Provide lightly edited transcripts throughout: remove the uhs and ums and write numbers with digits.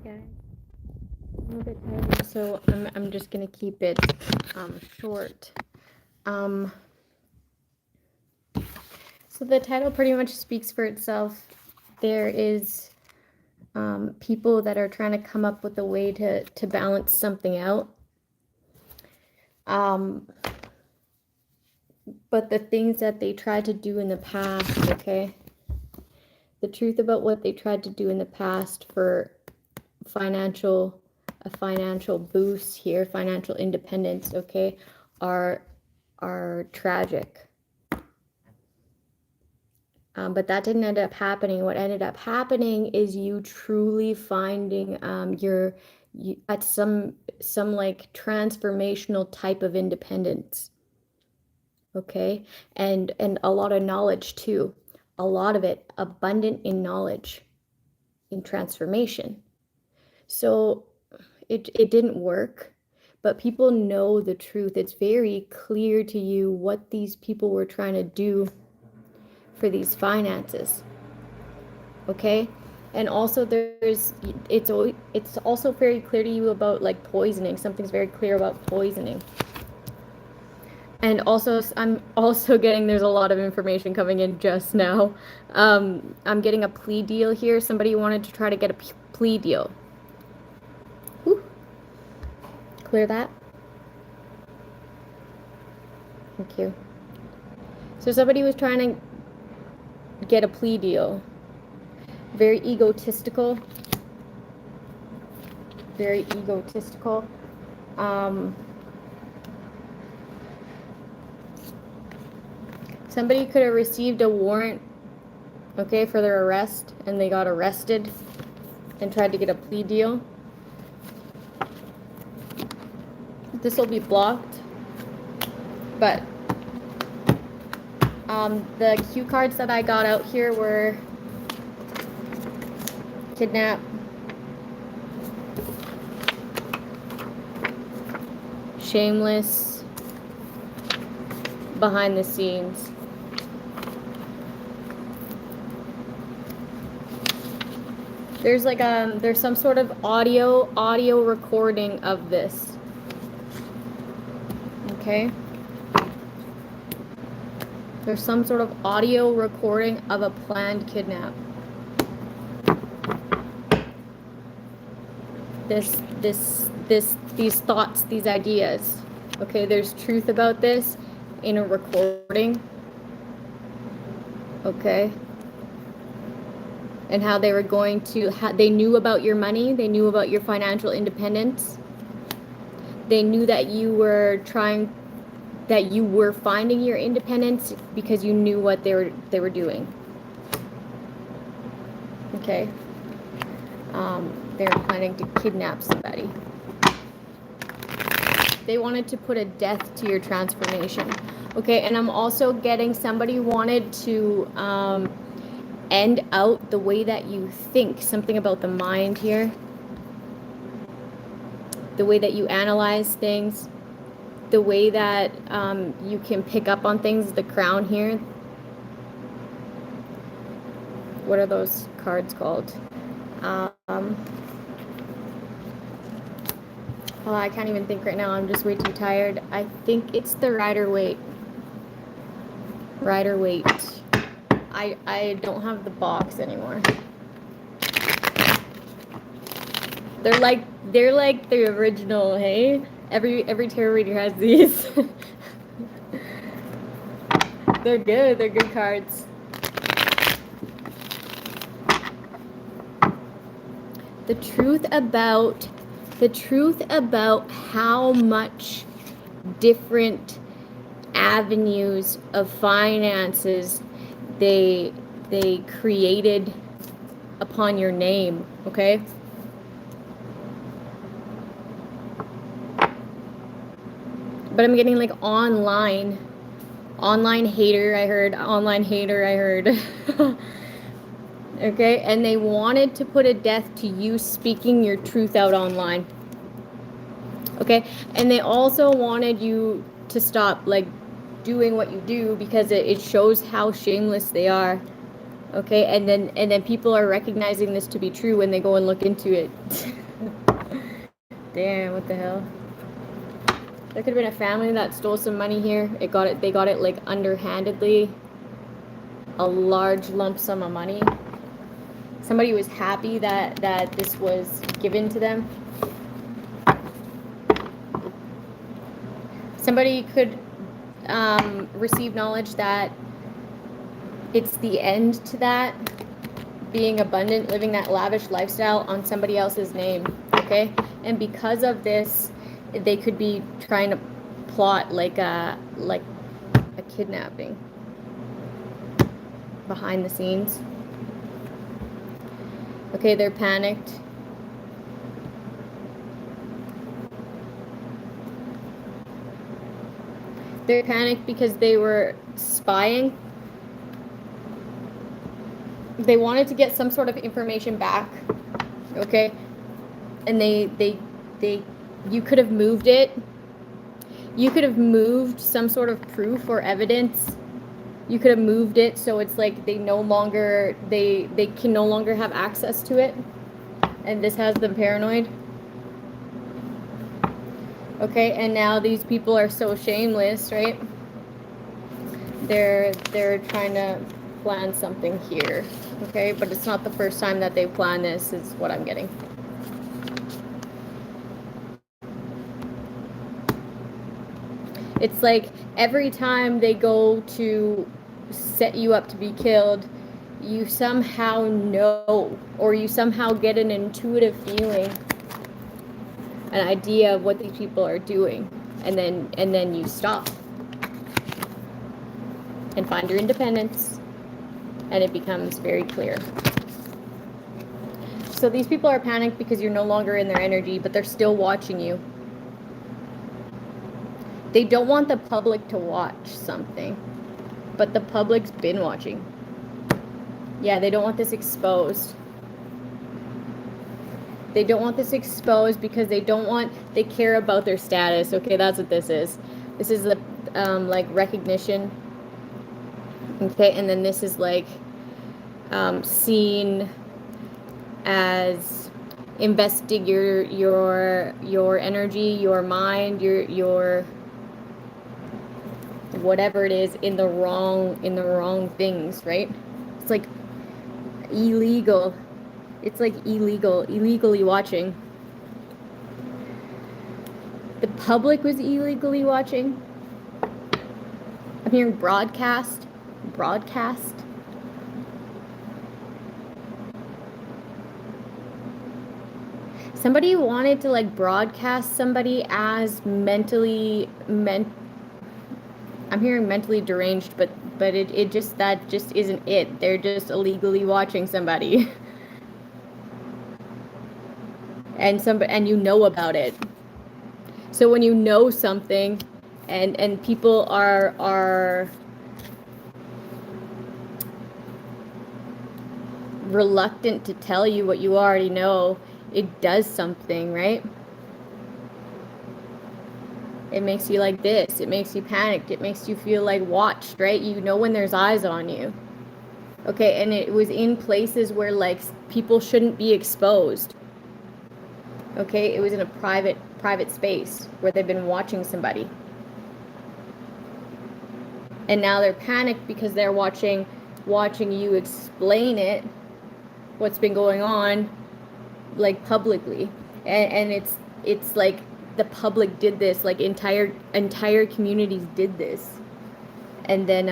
guys. I'm a bit tired, so I'm just gonna keep it short. Um, so the title pretty much speaks for itself. There is people that are trying to come up with a way to balance something out. But the things that they tried to do in the past, okay? The truth about what they tried to do in the past for a financial boost here, financial independence, okay, are tragic. But that didn't end up happening. What ended up happening is you truly finding at some like transformational type of independence. Okay, and a lot of knowledge too. A lot of it abundant in knowledge, in transformation. So it didn't work, but people know the truth. It's very clear to you what these people were trying to do for these finances. Okay, and also it's also very clear to you about like poisoning. Something's very clear about poisoning. And also, I'm also getting, there's a lot of information coming in just now. I'm getting a plea deal here. Somebody wanted to try to get a plea deal. Whew. Clear that. Thank you. So somebody was trying to get a plea deal. Very egotistical. Very egotistical. Somebody could have received a warrant, okay, for their arrest, and they got arrested and tried to get a plea deal. This will be blocked, but the cue cards that I got out here were kidnap, shameless, behind the scenes. There's like there's some sort of audio recording of this. Okay? There's some sort of audio recording of a planned kidnap. These thoughts, these ideas. Okay, there's truth about this in a recording. Okay? And how they were going to, they knew about your money, they knew about your financial independence. They knew that you were finding your independence because you knew what they were doing. Okay. They were planning to kidnap somebody. They wanted to put a death to your transformation. Okay, and I'm also getting somebody wanted to end out the way that you think. Something about the mind here. The way that you analyze things. The way that you can pick up on things. The crown here. What are those cards called? Oh, I can't even think right now. I'm just way too tired. I think it's the Rider-Waite. Rider-Waite. I don't have the box anymore. They're like the original, hey? Every tarot reader has these. They're good. They're good cards. The truth about how much different avenues of finances they created upon your name, okay? But I'm getting like online hater, I heard. Okay, and they wanted to put a death to you speaking your truth out online. Okay, and they also wanted you to stop like doing what you do because it shows how shameless they are. Okay, and then people are recognizing this to be true when they go and look into it. Damn, what the hell? There could have been a family that stole some money here. They got it like underhandedly. A large lump sum of money. Somebody was happy that this was given to them. Somebody could receive knowledge that it's the end to that, being abundant, living that lavish lifestyle on somebody else's name, okay? And because of this, they could be trying to plot like a kidnapping behind the scenes. Okay, they're panicked. They're panicked because they were spying. They wanted to get some sort of information back, okay? And you could have moved it. You could have moved some sort of proof or evidence. You could have moved it so it's like they can no longer have access to it. And this has them paranoid. Okay, and now these people are so shameless, right? They're trying to plan something here. Okay, but it's not the first time that they've planned this, is what I'm getting. It's like every time they go to set you up to be killed, you somehow know, or you somehow get an intuitive feeling, an idea of what these people are doing, and then you stop and find your independence, and it becomes very clear. So these people are panicked because you're no longer in their energy, but they're still watching you. They don't want the public to watch something, but the public's been watching. Yeah, they don't want this exposed. They don't want this exposed because they care about their status. Okay, that's what this is. This is the like recognition. Okay, and then this is like seen as investing your energy, your mind, your whatever it is in the wrong things, right? It's like illegal. It's like illegally watching. The public was illegally watching. I'm hearing broadcast. Somebody wanted to like broadcast somebody as I'm hearing mentally deranged, but it just, that just isn't it. They're just illegally watching somebody. and you know about it. So when you know something and people are reluctant to tell you what you already know, it does something, right? It makes you like this. It makes you panicked. It makes you feel like watched, right? You know when there's eyes on you. Okay, and it was in places where like people shouldn't be exposed. Okay, it was in a private space where they've been watching somebody. And now they're panicked because they're watching you explain it, what's been going on, like publicly. And it's like the public did this, like entire communities did this. And then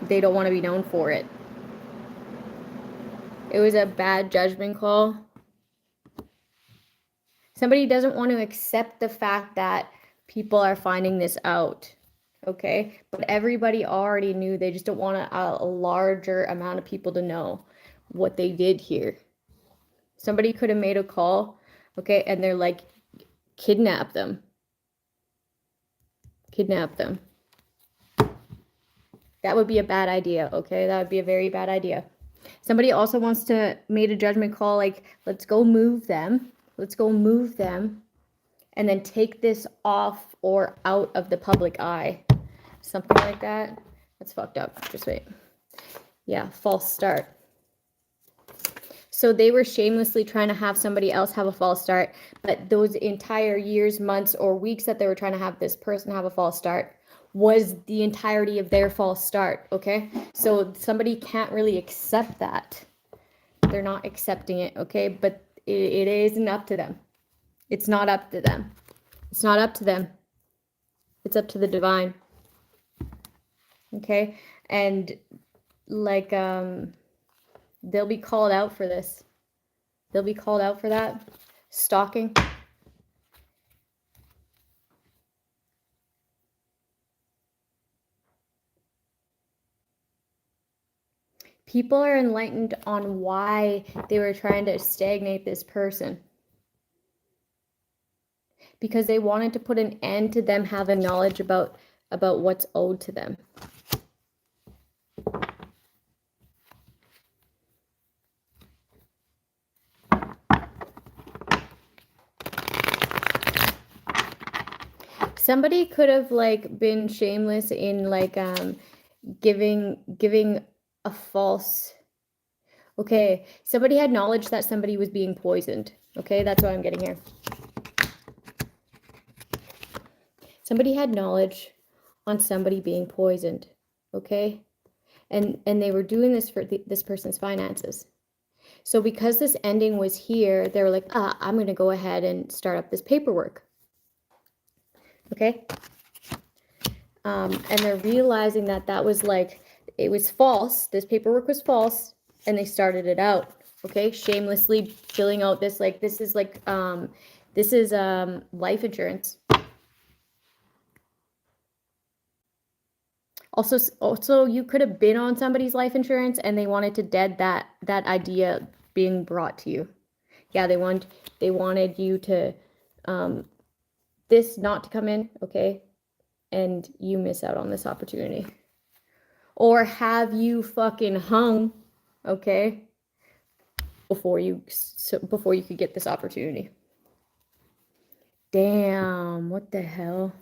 they don't want to be known for it. It was a bad judgment call. Somebody doesn't want to accept the fact that people are finding this out, okay? But everybody already knew. They just don't want a larger amount of people to know what they did here. Somebody could have made a call, okay, and they're like, kidnap them. Kidnap them. That would be a bad idea, okay? That would be a very bad idea. Somebody also wants to make a judgment call, like, let's go move them. Let's go move them and then take this off or out of the public eye. something like that. That's fucked up. Just wait. Yeah, false start. So they were shamelessly trying to have somebody else have a false start, but those entire years, months, or weeks that they were trying to have this person have a false start was the entirety of their false start, okay? So somebody can't really accept that. They're not accepting it, okay? But it isn't up to them. It's not up to them. It's not up to them. It's up to the divine. Okay? And like they'll be called out for this. They'll be called out for that. Stalking. People are enlightened on why they were trying to stagnate this person. Because they wanted to put an end to them having knowledge about what's owed to them. Somebody could have like been shameless in like giving a false. Okay, somebody had knowledge that somebody was being poisoned. Okay, that's what I'm getting here. Somebody had knowledge on somebody being poisoned. Okay, and they were doing this for this person's finances. So because this ending was here, they were like, I'm going to go ahead and start up this paperwork. Okay. And they're realizing that was like, it was false. This paperwork was false. And they started it out. Okay. Shamelessly filling out this, like, this is like, this is life insurance. Also, you could have been on somebody's life insurance and they wanted to dead that idea being brought to you. Yeah, they wanted you to, this not to come in, okay? And you miss out on this opportunity. Or have you fucking hung, okay? Before you could get this opportunity. Damn, what the hell?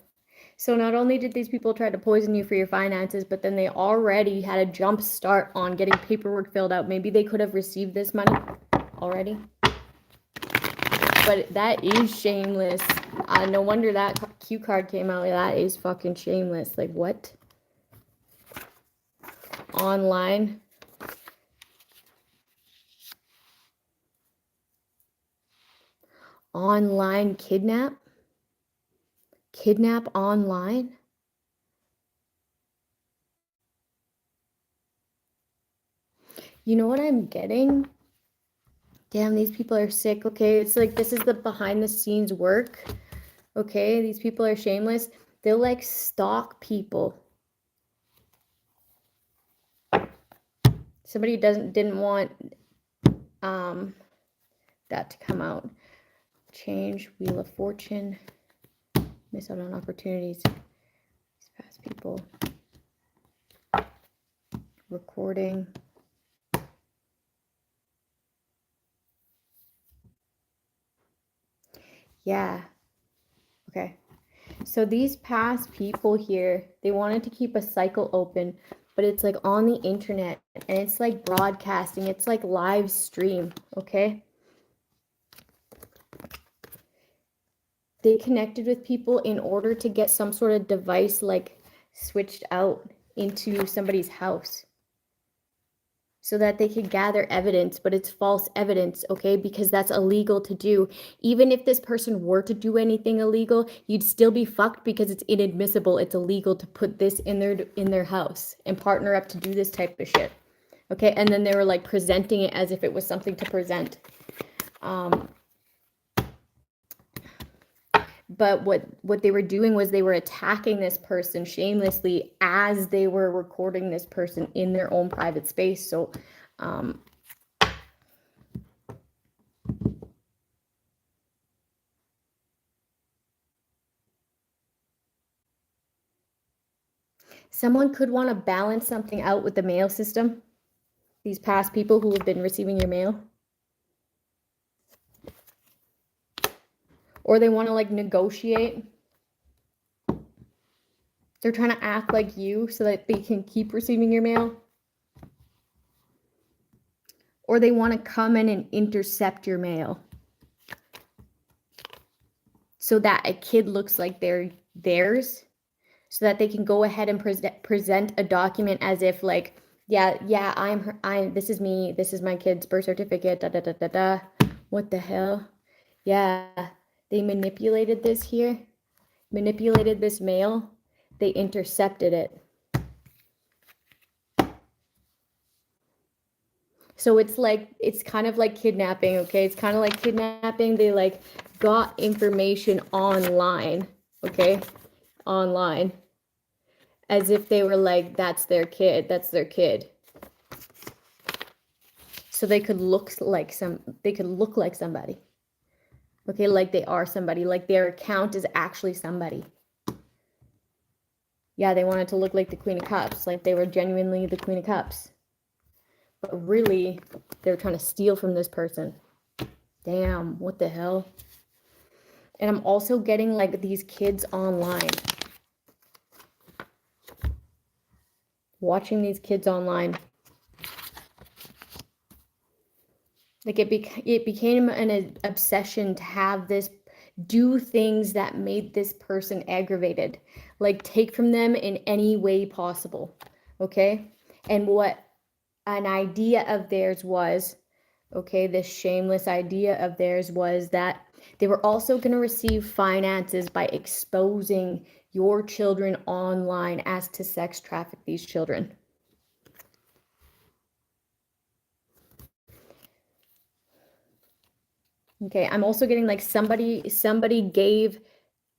So not only did these people try to poison you for your finances, but then they already had a jump start on getting paperwork filled out. Maybe they could have received this money already. But that is shameless. No wonder that cue card came out. That is fucking shameless. Like, what? Online. Online kidnap? Kidnap online? You know what I'm getting? Damn, these people are sick. Okay, it's like this is the behind the scenes work. Okay, these people are shameless. They'll like stalk people. Somebody didn't want that to come out. Change, Wheel of Fortune, miss out on opportunities. These past people. Recording. Yeah. Okay. So these past people here, they wanted to keep a cycle open, but it's like on the internet and it's like broadcasting. It's like live stream. Okay. They connected with people in order to get some sort of device like switched out into somebody's house so that they could gather evidence, but it's false evidence, okay? Because that's illegal to do. Even if this person were to do anything illegal, you'd still be fucked because it's inadmissible. It's illegal to put this in their house and partner up to do this type of shit. Okay, and then they were like presenting it as if it was something to present. But what they were doing was they were attacking this person shamelessly as they were recording this person in their own private space. So someone could want to balance something out with the mail system. These past people who have been receiving your mail. Or they want to like negotiate. They're trying to act like you so that they can keep receiving your mail. Or they want to come in and intercept your mail so that a kid looks like they're theirs, so that they can go ahead and present a document as if like, yeah, I'm this is me, this is my kid's birth certificate, da da da da da. What the hell? Yeah, they manipulated this here, manipulated this mail, they intercepted it. So it's like, it's kind of like kidnapping, okay? It's kind of like kidnapping. They like got information online, okay? Online. As if they were like, that's their kid, that's their kid. So they could look like somebody. Okay, like they are somebody, like their account is actually somebody. Yeah, they wanted to look like the Queen of Cups, like they were genuinely the Queen of Cups. But really, they were trying to steal from this person. Damn, what the hell? And I'm also getting like these kids online. Watching these kids online. Like it became an obsession to have this, do things that made this person aggravated. Like take from them in any way possible. Okay? And what an idea of theirs was, okay, this shameless idea of theirs was that they were also going to receive finances by exposing your children online as to sex traffic these children. Okay, I'm also getting like somebody gave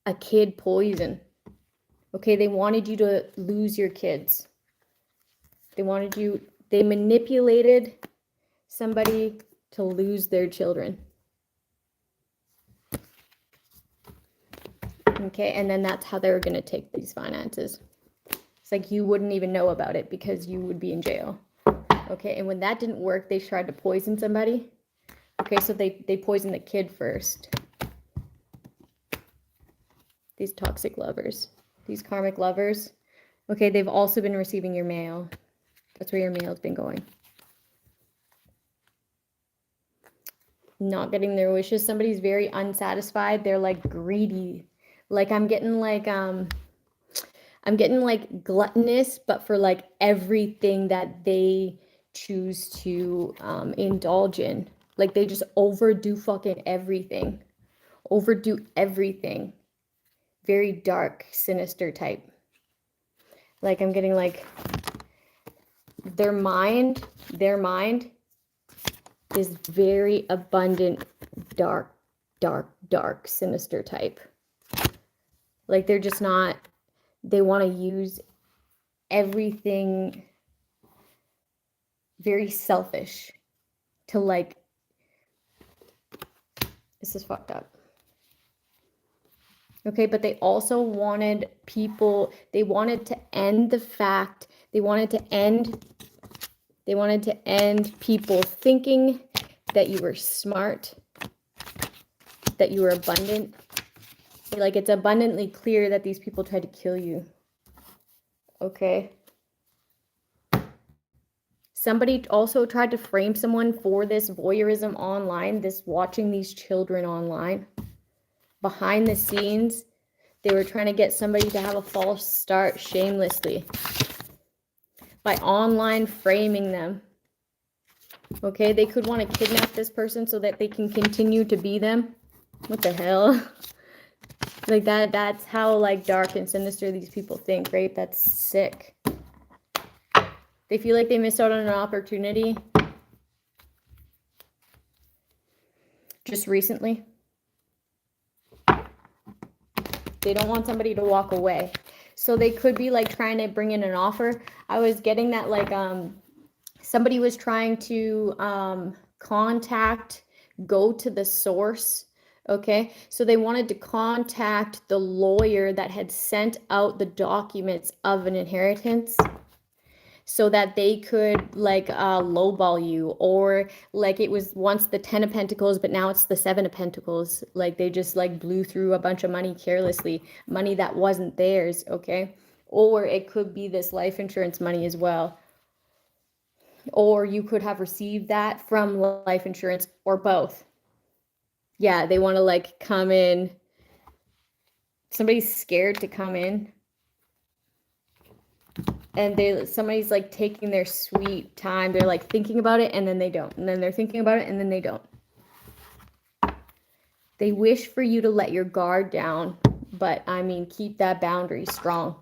a kid poison. Okay, they wanted you to lose your kids. They manipulated somebody to lose their children. Okay, and then that's how they were going to take these finances. It's like you wouldn't even know about it because you would be in jail. Okay, and when that didn't work, they tried to poison somebody. Okay, so they poisoned the kid first. These toxic lovers, these karmic lovers. Okay, they've also been receiving your mail. That's where your mail's been going. Not getting their wishes. Somebody's very unsatisfied. They're like greedy. Like I'm getting like gluttonous, but for like everything that they choose to indulge in. Like they just overdo fucking everything. Overdo everything. Very dark, sinister type. Like I'm getting like their mind is very abundant, dark, sinister type. Like they're just not, they want to use everything very selfish to like, this is fucked up. Okay, but they also wanted people, they wanted to end the fact, they wanted to end people thinking that you were smart, that you were abundant. Like it's abundantly clear that these people tried to kill you. Okay. Somebody also tried to frame someone for this voyeurism online, this watching these children online. Behind the scenes, they were trying to get somebody to have a false start shamelessly by online framing them. Okay, they could want to kidnap this person so that they can continue to be them. What the hell? Like that's how like dark and sinister these people think, right? That's sick. They feel like they missed out on an opportunity just recently. They don't want somebody to walk away. So they could be like trying to bring in an offer. I was getting that like somebody was trying to go to the source. Okay, so they wanted to contact the lawyer that had sent out the documents of an inheritance so that they could like lowball you, or like it was once the 10 of Pentacles, but now it's the 7 of Pentacles. Like they just like blew through a bunch of money carelessly, money that wasn't theirs. Okay, Or it could be this life insurance money as well. Or you could have received that from life insurance, or both. Yeah, they want to like come in. Somebody's scared to come in. And somebody's like taking their sweet time. They're like thinking about it and then they don't. And then they're thinking about it and then they don't. They wish for you to let your guard down, but I mean, keep that boundary strong.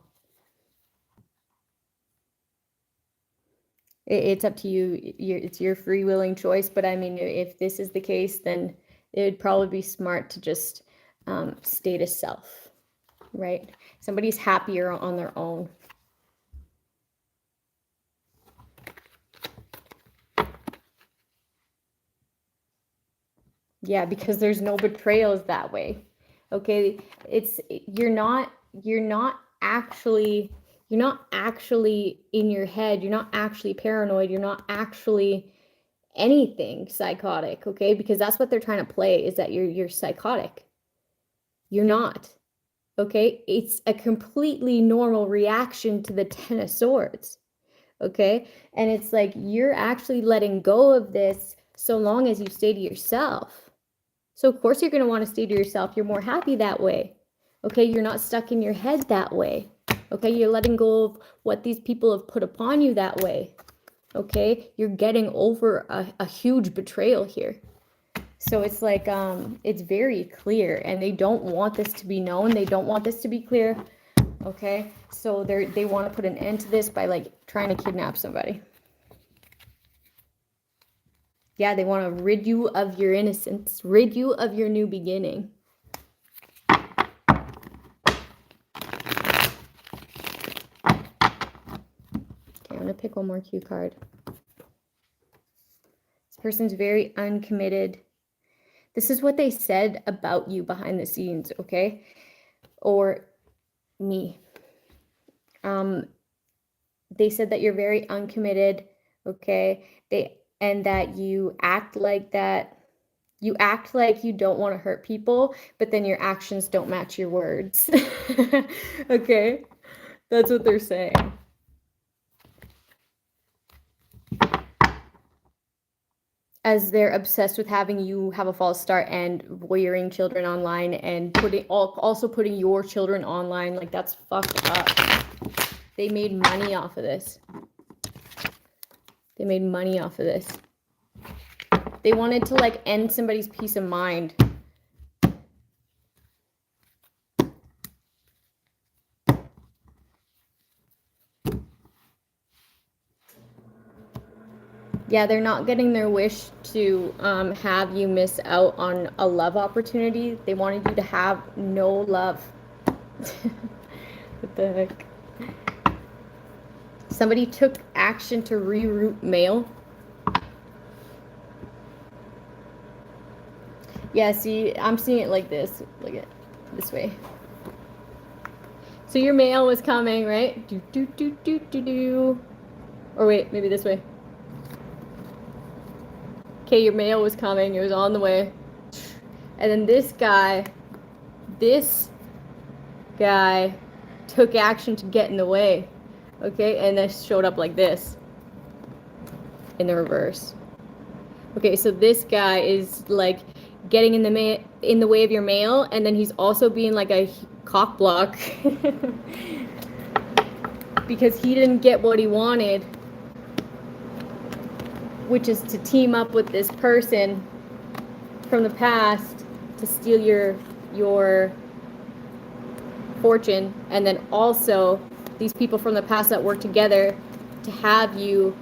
It's up to you. It's your free willing choice. But I mean, if this is the case, then it would probably be smart to just stay to self, right? Somebody's happier on their own. Yeah, because there's no betrayals that way. Okay, you're not actually in your head. You're not actually paranoid. You're not actually anything psychotic, okay? Because that's what they're trying to play, is that you're psychotic. You're not. Okay? It's a completely normal reaction to the Ten of Swords. Okay? And it's like you're actually letting go of this so long as you stay to yourself. So of course you're going to want to stay to yourself. You're more happy that way. Okay? You're not stuck in your head that way. Okay? You're letting go of what these people have put upon you that way. Okay? You're getting over a huge betrayal here. So it's like, it's very clear, and they don't want this to be known. They don't want this to be clear. Okay? So they want to put an end to this by like trying to kidnap somebody. Yeah, they want to rid you of your innocence, rid you of your new beginning. Okay, I'm going to pick one more cue card. This person's very uncommitted. This is what they said about you behind the scenes, okay? Or me. They said that you're very uncommitted, okay? And that you act like that. You act like you don't want to hurt people, but then your actions don't match your words. Okay? That's what they're saying. As they're obsessed with having you have a false start and voyeuring children online and also putting your children online. Like, that's fucked up. They made money off of this. They made money off of this. They wanted to like end somebody's peace of mind. Yeah, they're not getting their wish to have you miss out on a love opportunity. They wanted you to have no love. What the heck? Somebody took action to reroute mail. Yeah, see, I'm seeing it like this. Look at this way. So your mail was coming, right? Do, do, do, do, do, do. Or wait, maybe this way. Okay, your mail was coming. It was on the way. And then this guy took action to get in the way. Okay, and this showed up like this in the reverse. Okay, so this guy is like getting in the way of your mail, and then he's also being like a cock block because he didn't get what he wanted, which is to team up with this person from the past to steal your fortune, and then also these people from the past that work together to have you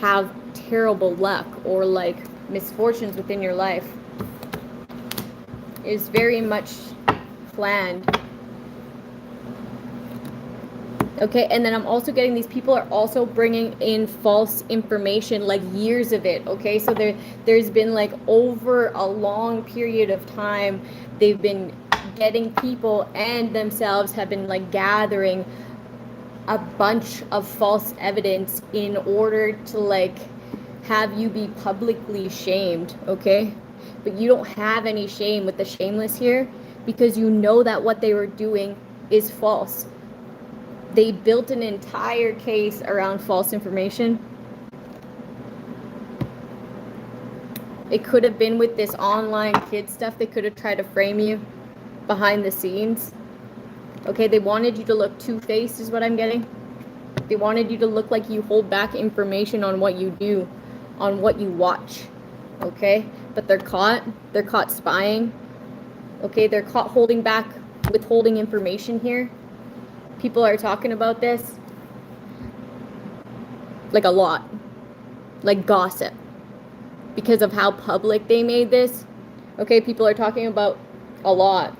have terrible luck or like misfortunes within your life. Is very much planned. Okay, and then I'm also getting these people are also bringing in false information, like years of it. Okay, so there's been like over a long period of time, they've been getting people and themselves have been like gathering a bunch of false evidence in order to like have you be publicly shamed. Okay, but you don't have any shame with the shameless here because you know that what they were doing is false. They built an entire case around false information. It could have been with this online kid stuff. They could have tried to frame you behind the scenes. Okay, they wanted you to look two-faced is what I'm getting. They wanted you to look like you hold back information on what you do, on what you watch. Okay, but they're caught spying. Okay, they're caught holding back, withholding information here. People are talking about this like a lot, like gossip, because of how public they made this. Okay, people are talking about a lot,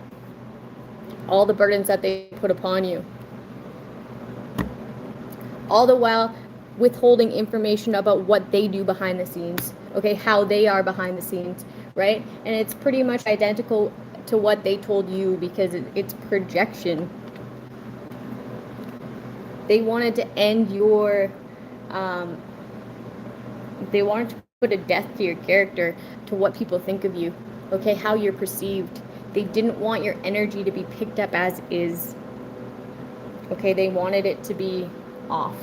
all the burdens that they put upon you, all the while withholding information about what they do behind the scenes. Okay, how they are behind the scenes, right? And it's pretty much identical to what they told you, because it's projection. They wanted to end your, they wanted to put a death to your character, to what people think of you, okay, how you're perceived. They didn't want your energy to be picked up as is, okay, they wanted it to be off.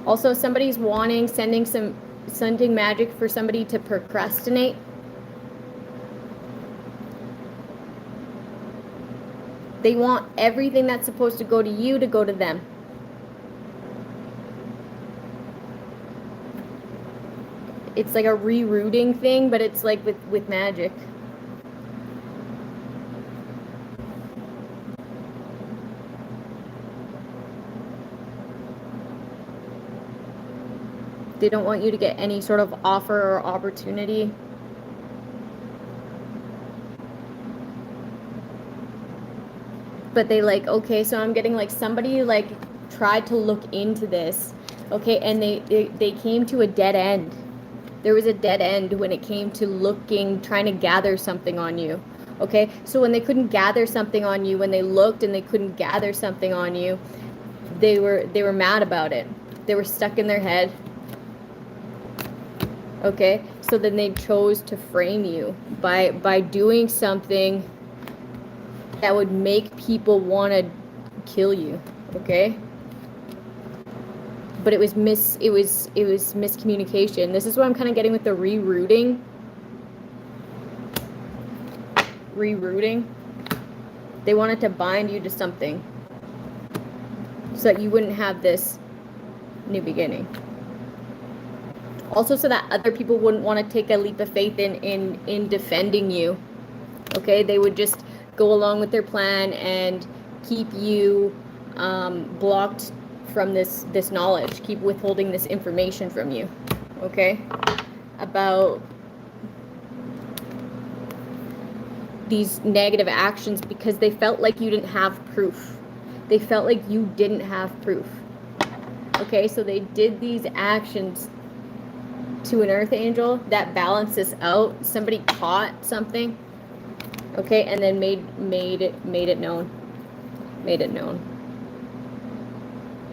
Also, somebody's sending magic for somebody to procrastinate. They want everything that's supposed to go to you to go to them. It's like a rerouting thing, but it's like with magic. They don't want you to get any sort of offer or opportunity. But they like, okay, so I'm getting like somebody like tried to look into this, okay, and they came to a dead end. There was a dead end when it came to looking, trying to gather something on you, okay? So when they couldn't gather something on you, when they looked and they couldn't gather something on you, they were mad about it. They were stuck in their head, okay? So then they chose to frame you by doing something that would make people want to kill you, okay? But it was miscommunication. This is what I'm kind of getting with the rerouting. They wanted to bind you to something so that you wouldn't have this new beginning. Also, so that other people wouldn't want to take a leap of faith in defending you. Okay, they would just go along with their plan and keep you blocked from this knowledge, keep withholding this information from you, okay, about these negative actions, because they felt like you didn't have proof. They felt like you didn't have proof. Okay, so they did these actions to an earth angel that balanced this out. Somebody caught something, okay, and then made it known.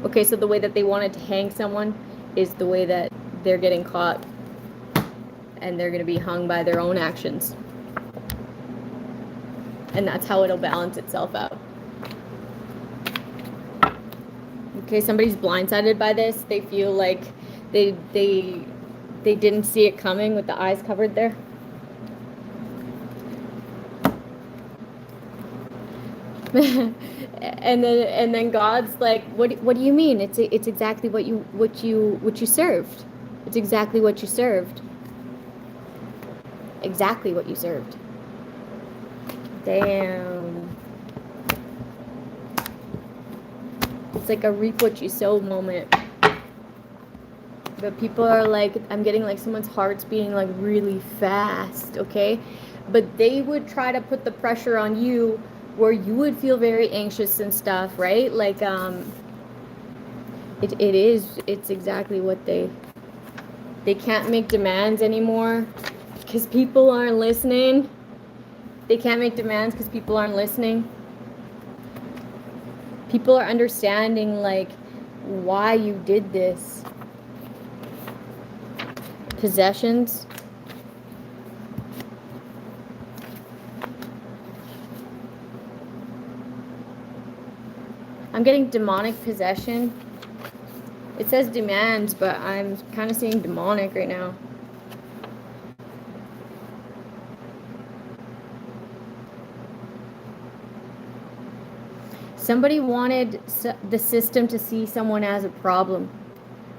Okay, so the way that they wanted to hang someone is the way that they're getting caught, and they're going to be hung by their own actions. And that's how it'll balance itself out. Okay, somebody's blindsided by this. They feel like they didn't see it coming with the eyes covered there. and then God's like, what do you mean? It's exactly what you served. It's exactly what you served. Exactly what you served. Damn. It's like a reap what you sow moment. But people are like, I'm getting like someone's heart's beating like really fast, okay? But they would try to put the pressure on you where you would feel very anxious and stuff, right? Like, it's exactly what they can't make demands anymore because people aren't listening. They can't make demands because people aren't listening. People are understanding, like, why you did this. Possessions. I'm getting demonic possession. It says demands, but I'm kind of seeing demonic right now. Somebody wanted the system to see someone as a problem,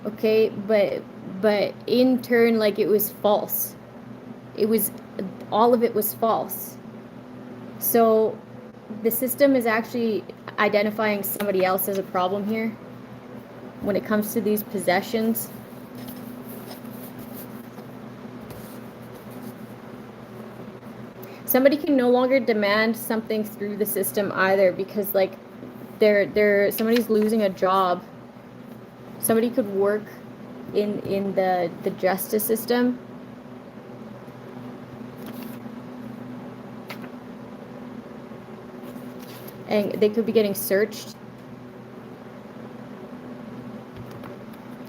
okay? But in turn, like, it was false. It was, all of it was false. So the system is actually identifying somebody else as a problem here when it comes to these possessions. Somebody can no longer demand something through the system either, because like somebody's losing a job. Somebody could work in the justice system, and they could be getting searched.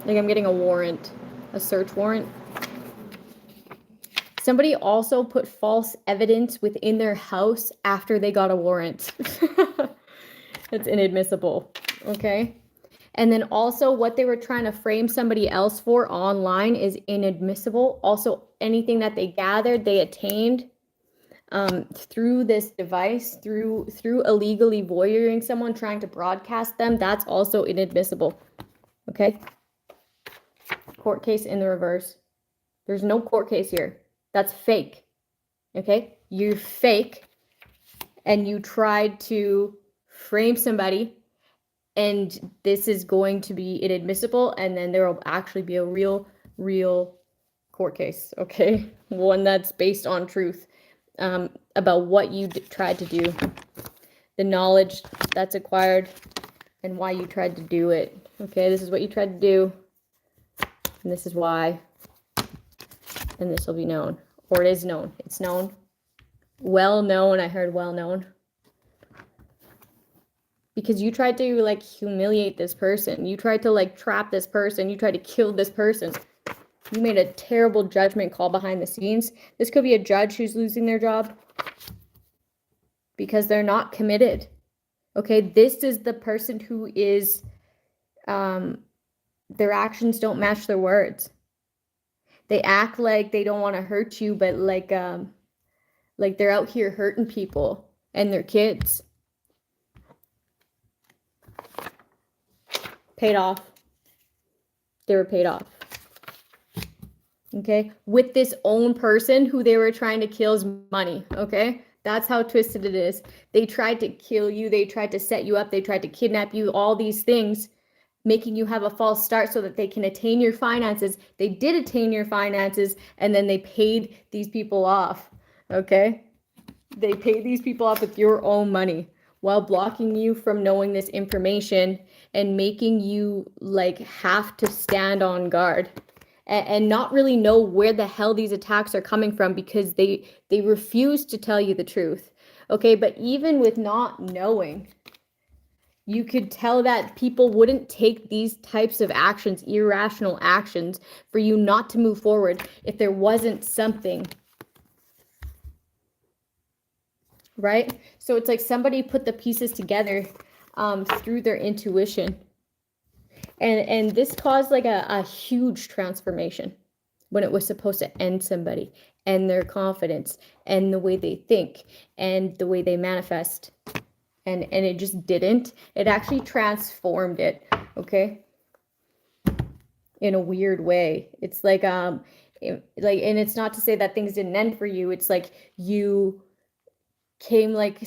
Like, I'm getting a warrant, a search warrant. Somebody also put false evidence within their house after they got a warrant. That's inadmissible, okay? And then also what they were trying to frame somebody else for online is inadmissible. Also, anything that they gathered, they attained through this device, through illegally voyeuring someone, trying to broadcast them, that's also inadmissible, okay? Court case in the reverse. There's no court case here. That's fake, okay? You're fake, and you tried to frame somebody, and this is going to be inadmissible, and then there will actually be a real court case, okay? One that's based on truth, about what you tried to do, the knowledge that's acquired, and why you tried to do it, okay? This is what you tried to do, and this is why, and this will be known, or it is known. It's known. Well known. I heard well known. Because you tried to, like, humiliate this person. You tried to, like, trap this person. You tried to kill this person. You made a terrible judgment call behind the scenes. This could be a judge who's losing their job because they're not committed. Okay, this is the person who is, their actions don't match their words. They act like they don't want to hurt you, but like they're out here hurting people and their kids. Paid off. They were paid off. Okay, with this own person who they were trying to kill's money, okay? That's how twisted it is. They tried to kill you, they tried to set you up, they tried to kidnap you, all these things, making you have a false start so that they can attain your finances. They did attain your finances, and then they paid these people off, okay? They paid these people off with your own money while blocking you from knowing this information and making you, like, have to stand on guard and not really know where the hell these attacks are coming from, because they refuse to tell you the truth, okay? But even with not knowing, you could tell that people wouldn't take these types of actions, irrational actions, for you not to move forward if there wasn't something, right? So it's like somebody put the pieces together through their intuition. And this caused like a huge transformation when it was supposed to end somebody and their confidence and the way they think and the way they manifest. And it just didn't. It actually transformed it, okay? In a weird way. It's like, and it's not to say that things didn't end for you. It's like you came like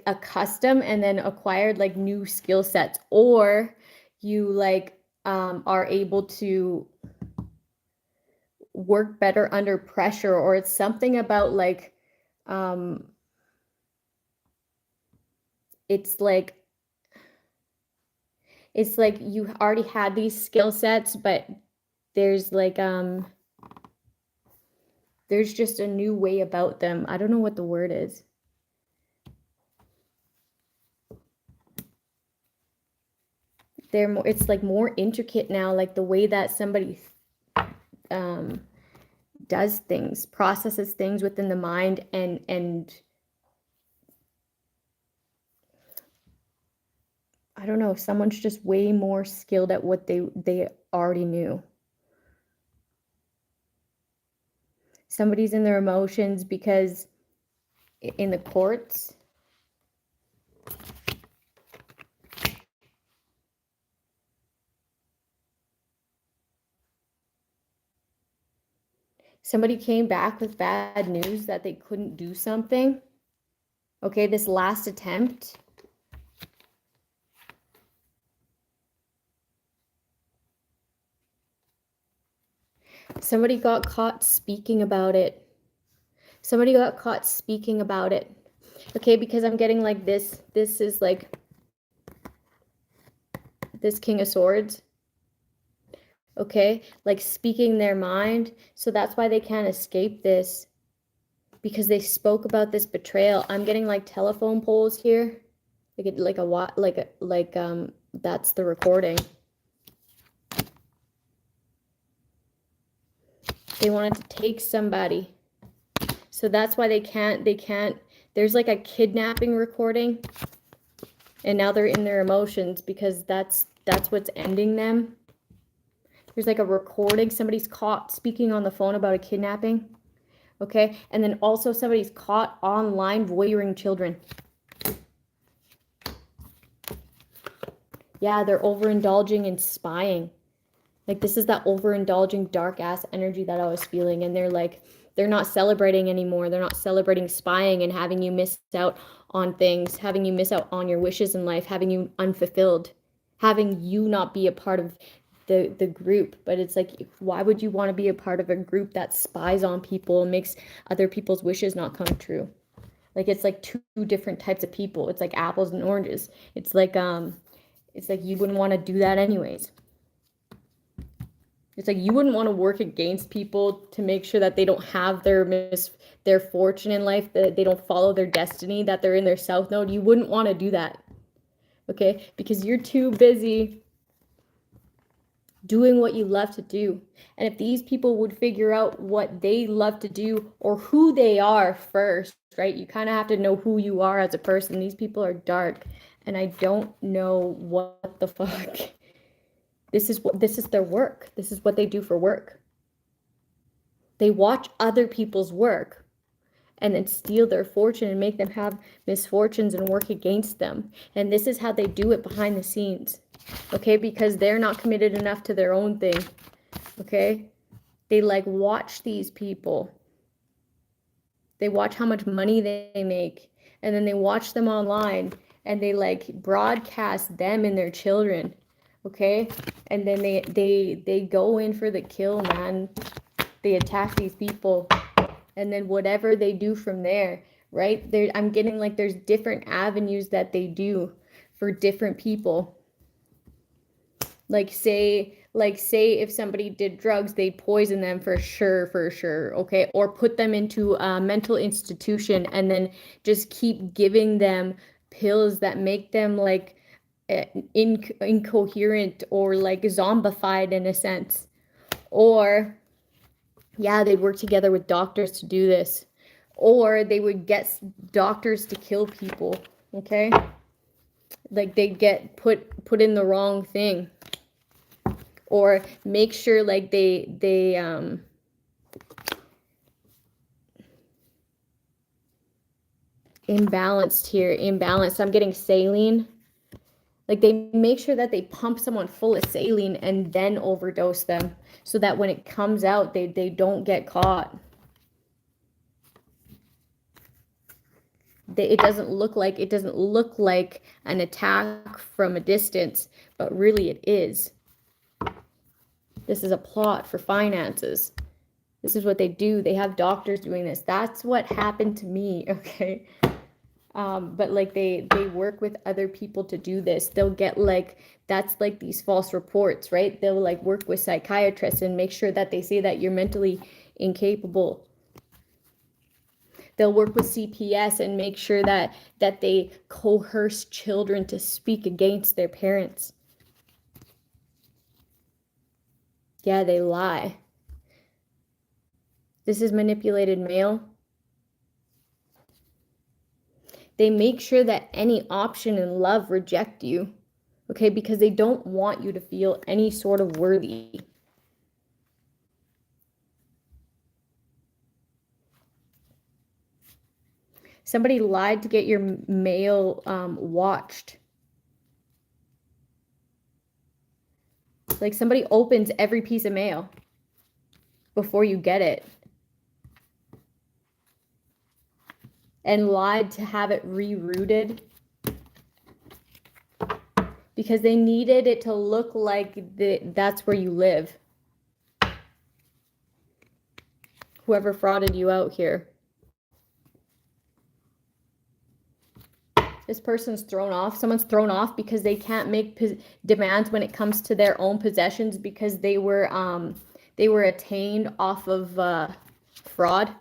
accustomed and then acquired like new skill sets, or you like are able to work better under pressure, or it's something about like it's like you already had these skill sets, but there's like there's just a new way about them. I don't know what the word is. They're more, it's like more intricate now, like the way that somebody does things, processes things within the mind, and I don't know, someone's just way more skilled at what they already knew. Somebody's in their emotions because in the courts, somebody came back with bad news that they couldn't do something. Okay, this last attempt. Somebody got caught speaking about it. Somebody got caught speaking about it. Okay, because I'm getting like this. This is like this King of Swords. Okay, like speaking their mind. So that's why they can't escape this, because they spoke about this betrayal. I'm getting like telephone poles here, that's the recording. They wanted to take somebody, so that's why they can't. There's like a kidnapping recording, and now they're in their emotions because that's what's ending them. There's like a recording, somebody's caught speaking on the phone about a kidnapping. Okay, and then also somebody's caught online voyeuring children. Yeah, they're overindulging and spying. Like, this is that overindulging dark ass energy that I was feeling, and they're not celebrating anymore. They're not celebrating spying and having you miss out on things, having you miss out on your wishes in life, having you unfulfilled, having you not be a part of the group. But it's like, why would you want to be a part of a group that spies on people and makes other people's wishes not come true? Like, it's like two different types of people. It's like apples and oranges. It's like you wouldn't want to do that anyways. It's like you wouldn't want to work against people to make sure that they don't have their fortune in life, that they don't follow their destiny, that they're in their south node. You wouldn't want to do that. Okay? Because you're too busy doing what you love to do. And if these people would figure out what they love to do or who they are first, right? You kind of have to know who you are as a person. These people are dark, and I don't know what the fuck. This is their work. This is what they do for work. They watch other people's work and then steal their fortune and make them have misfortunes and work against them. And this is how they do it behind the scenes. Okay, because they're not committed enough to their own thing. Okay, they like watch these people. They watch how much money they make, and then they watch them online, and they like broadcast them and their children. Okay, and then they go in for the kill, man. They attack these people, and then whatever they do from there, right? I'm getting like there's different avenues that they do for different people. Like say if somebody did drugs, they poison them for sure, okay? Or put them into a mental institution and then just keep giving them pills that make them like incoherent or like zombified in a sense. Or yeah, they'd work together with doctors to do this. Or they would get doctors to kill people, okay? Like they'd get put in the wrong thing. Or make sure like they imbalanced. I'm getting saline. Like they make sure that they pump someone full of saline and then overdose them so that when it comes out, they don't get caught. It doesn't look like an attack from a distance, but really it is. This is a plot for finances. This is what they do. They have doctors doing this. That's what happened to me, okay? But like they work with other people to do this. They'll get like, that's like these false reports, right? They'll like work with psychiatrists and make sure that they say that you're mentally incapable. They'll work with CPS and make sure that they coerce children to speak against their parents. Yeah, they lie. This is manipulated male. They make sure that any option in love reject you. Okay, because they don't want you to feel any sort of worthy. Somebody lied to get your mail watched. Like somebody opens every piece of mail before you get it and lied to have it rerouted because they needed it to look like that's where you live. Whoever frauded you out here. This person's thrown off. Someone's thrown off because they can't make demands when it comes to their own possessions because they were attained off of fraud.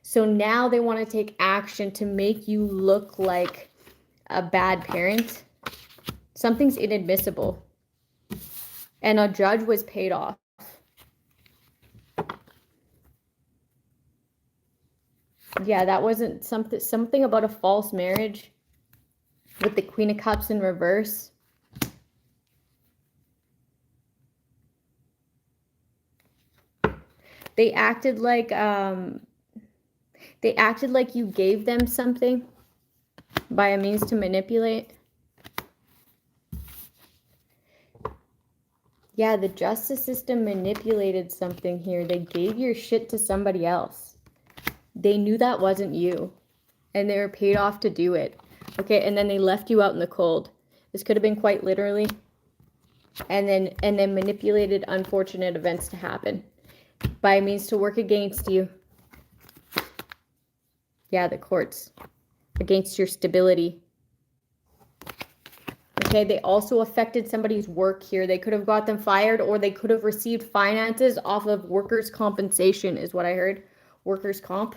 So now they want to take action to make you look like a bad parent. Something's inadmissible. And a judge was paid off. Yeah, that wasn't something about a false marriage with the Queen of Cups in reverse. They acted like you gave them something by a means to manipulate. Yeah, the justice system manipulated something here. They gave your shit to somebody else. They knew that wasn't you, and they were paid off to do it. Okay, and then they left you out in the cold. This could have been quite literally. And then manipulated unfortunate events to happen by a means to work against you. Yeah, the courts. Against your stability. Okay, they also affected somebody's work here. They could have got them fired, or they could have received finances off of workers' compensation, is what I heard. Workers' comp.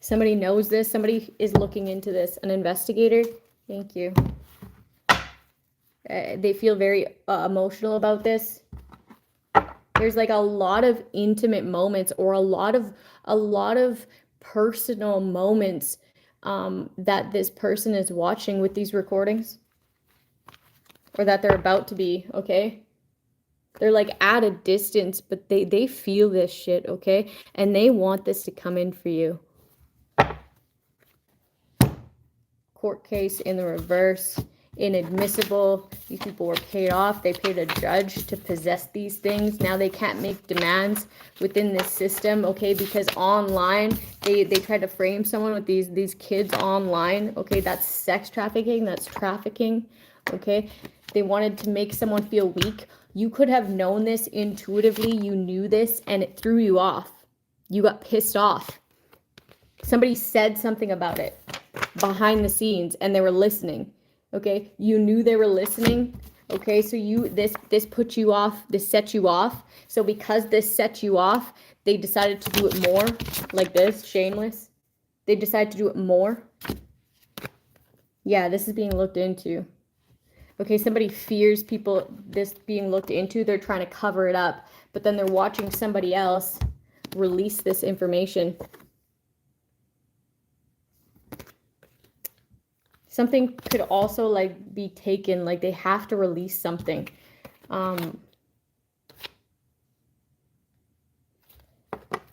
Somebody knows this. Somebody is looking into this. An investigator. Thank you. They feel very emotional about this. There's like a lot of intimate moments, or a lot of personal moments that this person is watching with these recordings, or that they're about to be. Okay, they're like at a distance, but they feel this shit. Okay, and they want this to come in for you. Court case in the reverse. Inadmissible. These people were paid off. They paid a judge to possess these things. Now they can't make demands within this system, okay, because online they try to frame someone with these kids online. Okay, that's sex trafficking, that's trafficking. Okay, they wanted to make someone feel weak. You could have known this intuitively. You knew this and it threw you off. You got pissed off. Somebody said something about it behind the scenes and they were listening. Okay, you knew they were listening. Okay, so this put you off, this set you off. So because this set you off, they decided to do it more, like this, shameless. They decided to do it more. Yeah, this is being looked into. Okay, somebody fears this being looked into. They're trying to cover it up, but then they're watching somebody else release this information. Something could also like be taken, like they have to release something.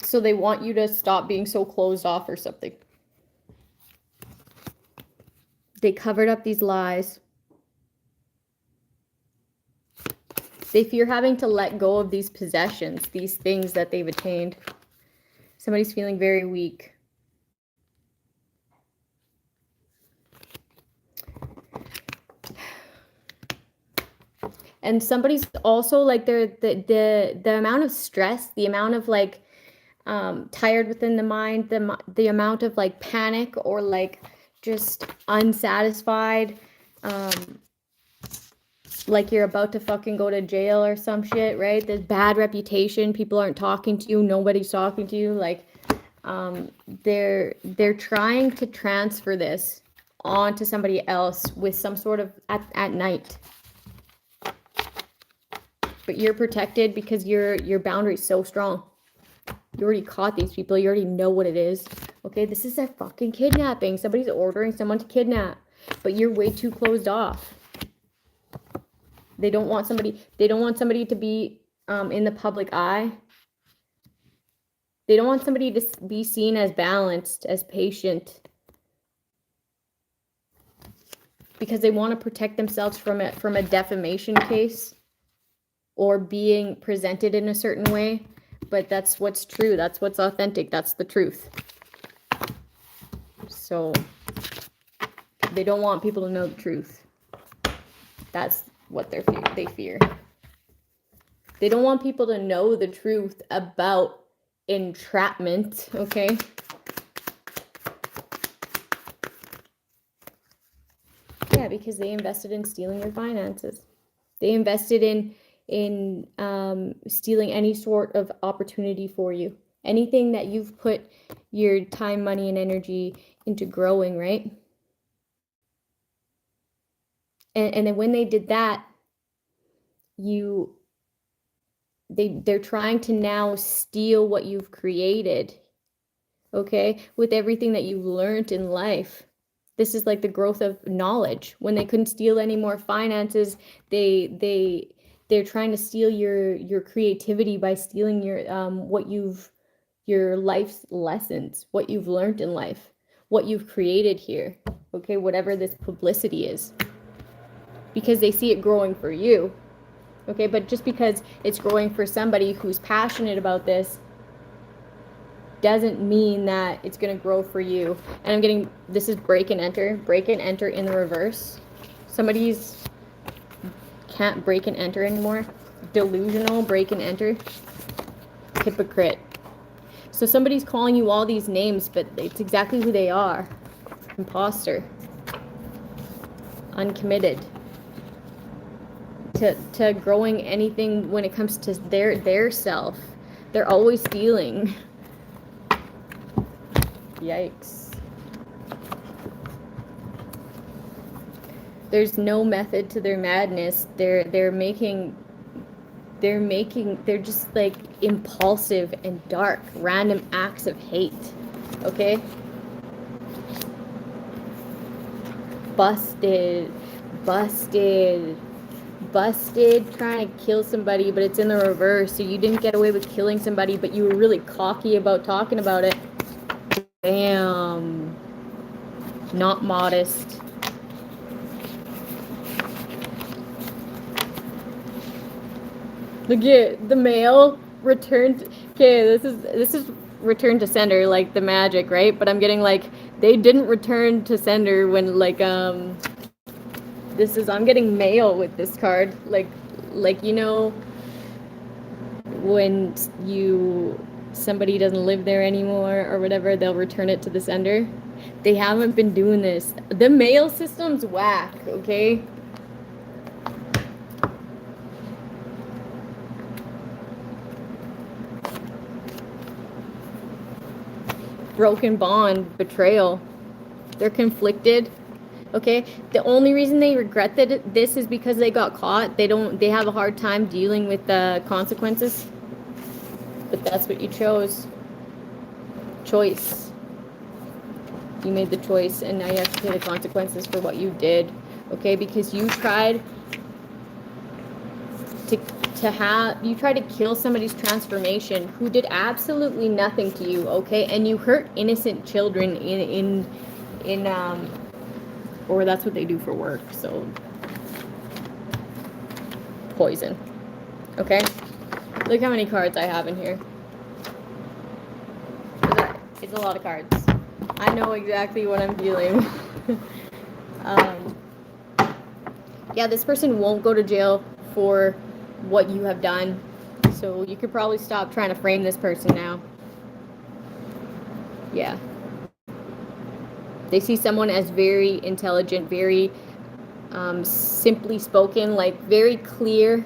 So they want you to stop being so closed off or something. They covered up these lies. They fear having to let go of these possessions, these things that they've attained. Somebody's feeling very weak. And somebody's also like the amount of stress, the amount of like tired within the mind, the amount of like panic or like just unsatisfied, like you're about to fucking go to jail or some shit, right? There's bad reputation, people aren't talking to you, nobody's talking to you, like they're trying to transfer this onto somebody else with some sort of at night. But you're protected because your boundary is so strong. You already caught these people. You already know what it is. Okay, this is a fucking kidnapping. Somebody's ordering someone to kidnap, but you're way too closed off. They don't want somebody to be in the public eye. They don't want somebody to be seen as balanced, as patient, because they want to protect themselves from a defamation case or being presented in a certain way. But that's what's true. That's what's authentic. That's the truth. So they don't want people to know the truth. That's what they fear. They don't want people to know the truth about entrapment, okay? Yeah, because they invested in stealing your finances. They invested in stealing any sort of opportunity for you. Anything that you've put your time, money, and energy into growing, right? And then when they did that, they're trying to now steal what you've created, okay, with everything that you've learned in life. This is like the growth of knowledge. When they couldn't steal any more finances, they're trying to steal your creativity by stealing your life's lessons, what you've learned in life, what you've created here, okay, whatever this publicity is, because they see it growing for you. Okay, but just because it's growing for somebody who's passionate about this doesn't mean that it's going to grow for you. And I'm getting, this is break and enter in the reverse. Somebody's can't break and enter anymore. Delusional, break and enter. Hypocrite. So somebody's calling you all these names, but it's exactly who they are. Imposter. Uncommitted. To growing anything when it comes to their self. They're always stealing. Yikes. There's no method to their madness. They're just like impulsive and dark, random acts of hate. Okay? Busted trying to kill somebody, but it's in the reverse. So you didn't get away with killing somebody, but you were really cocky about talking about it. Damn. Not modest. Look at the mail returned. Okay, this is return to sender, like the magic, right? But I'm getting like they didn't return to sender when like this is, I'm getting mail with this card, like you know when somebody doesn't live there anymore or whatever, they'll return it to the sender. They haven't been doing this. The mail system's whack, okay? Broken bond, betrayal. They're conflicted. Okay, the only reason they regret this is because they got caught. They have a hard time dealing with the consequences. But that's what you chose. Choice. You made the choice, and now you have to pay the consequences for what you did. Okay, because you tried to kill somebody's transformation who did absolutely nothing to you. Okay, and you hurt innocent children or that's what they do for work, so poison. Okay? Look how many cards I have in here. It's a lot of cards. I know exactly what I'm dealing with. Yeah, this person won't go to jail for what you have done, so you could probably stop trying to frame this person now. Yeah. They see someone as very intelligent, very simply spoken, like very clear.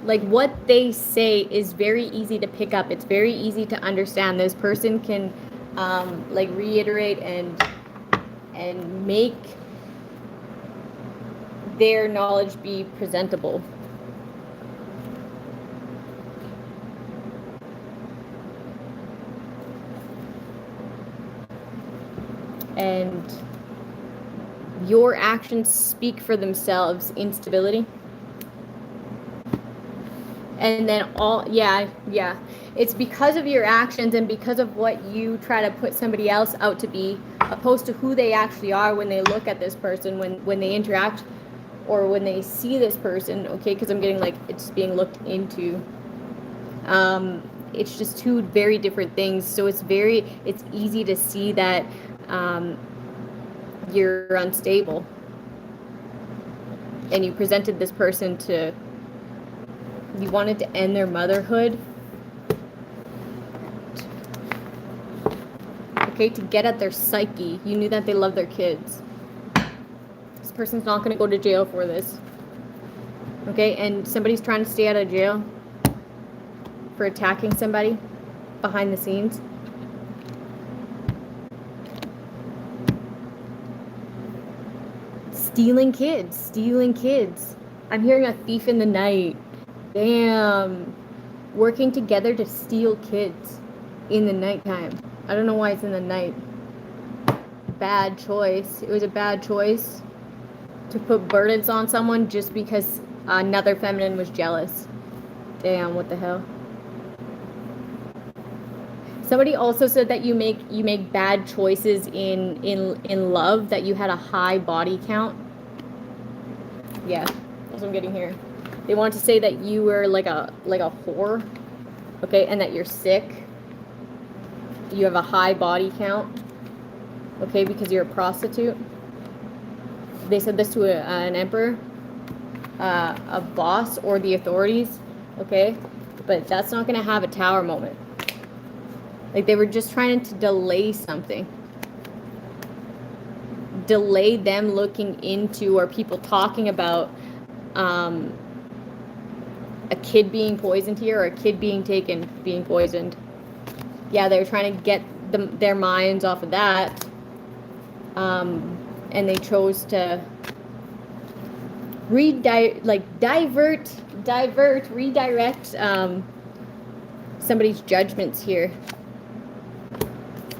Like what they say is very easy to pick up. It's very easy to understand. This person can like reiterate and make their knowledge be presentable. and your actions speak for themselves. Instability. And then it's because of your actions and because of what you try to put somebody else out to be, opposed to who they actually are when they look at this person, when they interact or when they see this person. Okay, because I'm getting like it's being looked into. It's just two very different things. So it's easy to see that you're unstable, and you presented this person to. You wanted to end their motherhood. Okay, to get at their psyche. You knew that they love their kids. This person's not going to go to jail for this. Okay, and somebody's trying to stay out of jail for attacking somebody behind the scenes. Stealing kids. I'm hearing a thief in the night. Damn. Working together to steal kids in the nighttime. I don't know why it's in the night. Bad choice. It was a bad choice to put burdens on someone just because another feminine was jealous. Damn, what the hell? Somebody also said that you make bad choices in love, that you had a high body count. Yeah, that's what I'm getting here. They want to say that you were like a whore, okay, and that you're sick. You have a high body count, okay, because you're a prostitute. They said this to an emperor, a boss, or the authorities, okay, but that's not going to have a tower moment. Like they were just trying to delay something. Delay them looking into, or people talking about a kid being poisoned here, or a kid being poisoned. Yeah, they were trying to get their minds off of that. And they chose to redirect somebody's judgments here.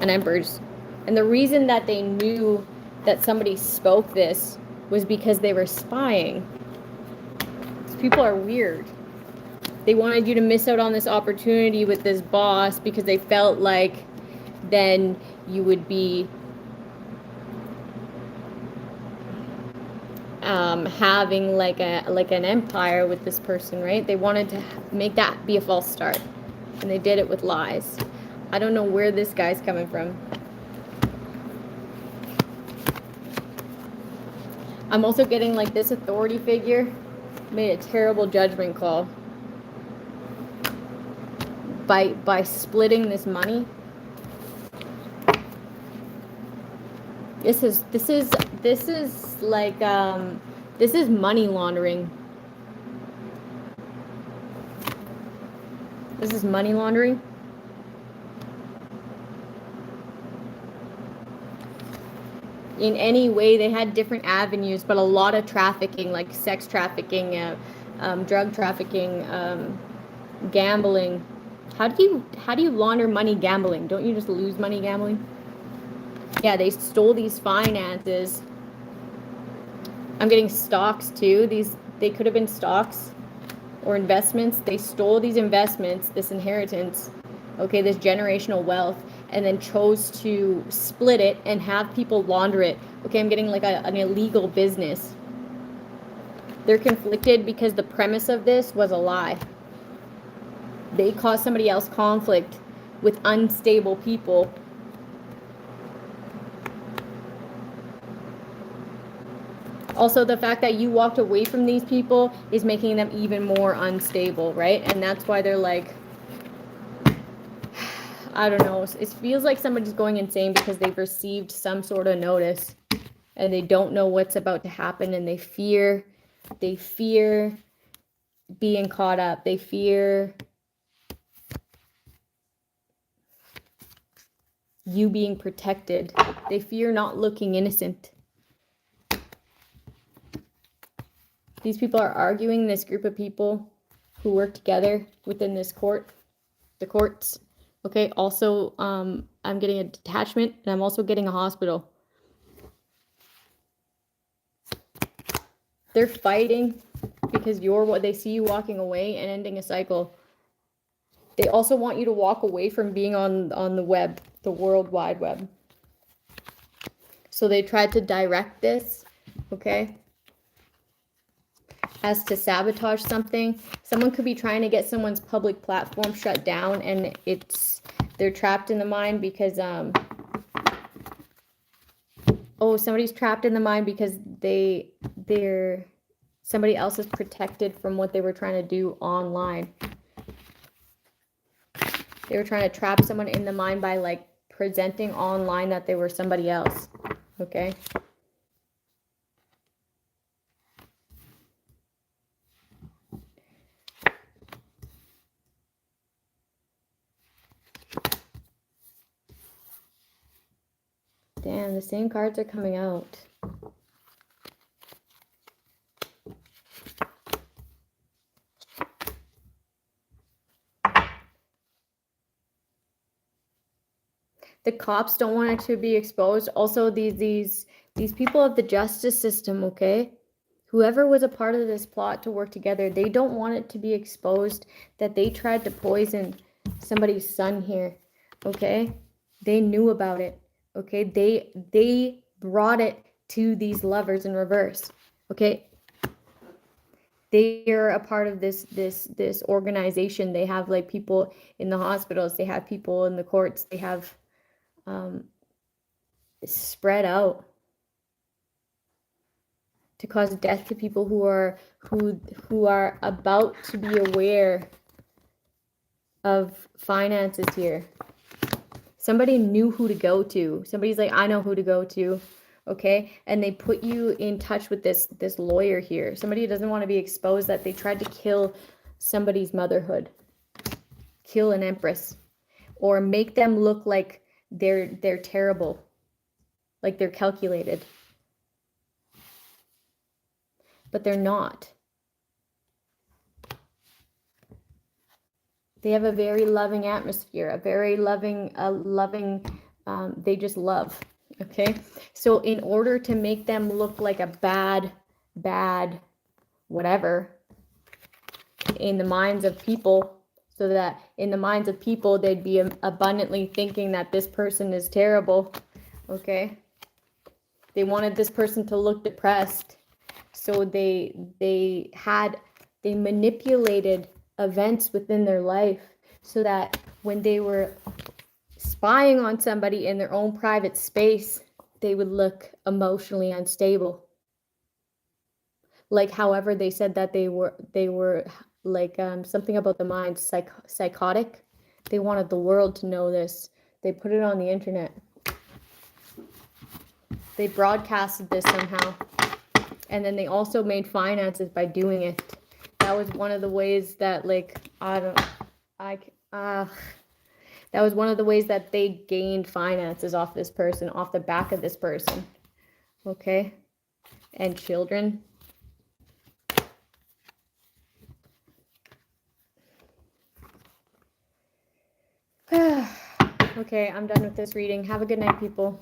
An emperor's. And the reason that they knew that somebody spoke this was because they were spying. These people are weird. They wanted you to miss out on this opportunity with this boss because they felt like then you would be having like an empire with this person, right? They wanted to make that be a false start, and they did it with lies. I don't know where this guy's coming from. I'm also getting like this authority figure made a terrible judgment call by splitting this money. This is like this is money laundering. This is money laundering. In any way, they had different avenues, but a lot of trafficking, like sex trafficking, drug trafficking, gambling. How do you launder money gambling? Don't you just lose money gambling? Yeah, they stole these finances. I'm getting stocks too. They could have been stocks or investments. They stole these investments, this inheritance, okay, this generational wealth, and then chose to split it and have people launder it. Okay, I'm getting like an illegal business. They're conflicted because the premise of this was a lie. They caused somebody else conflict with unstable people. Also, the fact that you walked away from these people is making them even more unstable, right? And that's why they're like, I don't know. It feels like somebody's going insane because they've received some sort of notice and they don't know what's about to happen, and they fear being caught up. They fear you being protected. They fear not looking innocent. These people are arguing, this group of people who work together within this the courts. Okay, also, I'm getting a detachment, and I'm also getting a hospital. They're fighting because you're what they see you walking away and ending a cycle. They also want you to walk away from being on the web, the World Wide Web. So they tried to direct this, okay, as to sabotage something. Someone could be trying to get someone's public platform shut down, and they're trapped in the mind because somebody's trapped in the mind because somebody else is protected from what they were trying to do online. They were trying to trap someone in the mind by like presenting online that they were somebody else. Okay. Damn, the same cards are coming out. The cops don't want it to be exposed. Also, these people of the justice system, okay? Whoever was a part of this plot to work together, they don't want it to be exposed that they tried to poison somebody's son here, okay? They knew about it, okay? They brought it to these lovers in reverse, okay? They are a part of this organization. They have like people in the hospitals. They have people in the courts. They have spread out to cause death to people who are about to be aware of finances here. Somebody knew who to go to. Somebody's like, I know who to go to, okay? And they put you in touch with this lawyer here. Somebody who doesn't want to be exposed that they tried to kill somebody's motherhood, kill an empress, or make them look like they're terrible, like they're calculated. But they're not. They have a very loving atmosphere, a very loving, they just love, okay? So in order to make them look like a bad whatever in the minds of people, so that in the minds of people, they'd be abundantly thinking that this person is terrible, okay? They wanted this person to look depressed. So they manipulated events within their life so that when they were spying on somebody in their own private space, they would look emotionally unstable. Like, however, they said that they were like something about the mind, psychotic. They wanted the world to know this. They put it on the internet. They broadcasted this somehow. And then they also made finances by doing it. That was one of the ways that, like, that was one of the ways that they gained finances off this person, off the back of this person. Okay? And children. Okay, I'm done with this reading. Have a good night, people.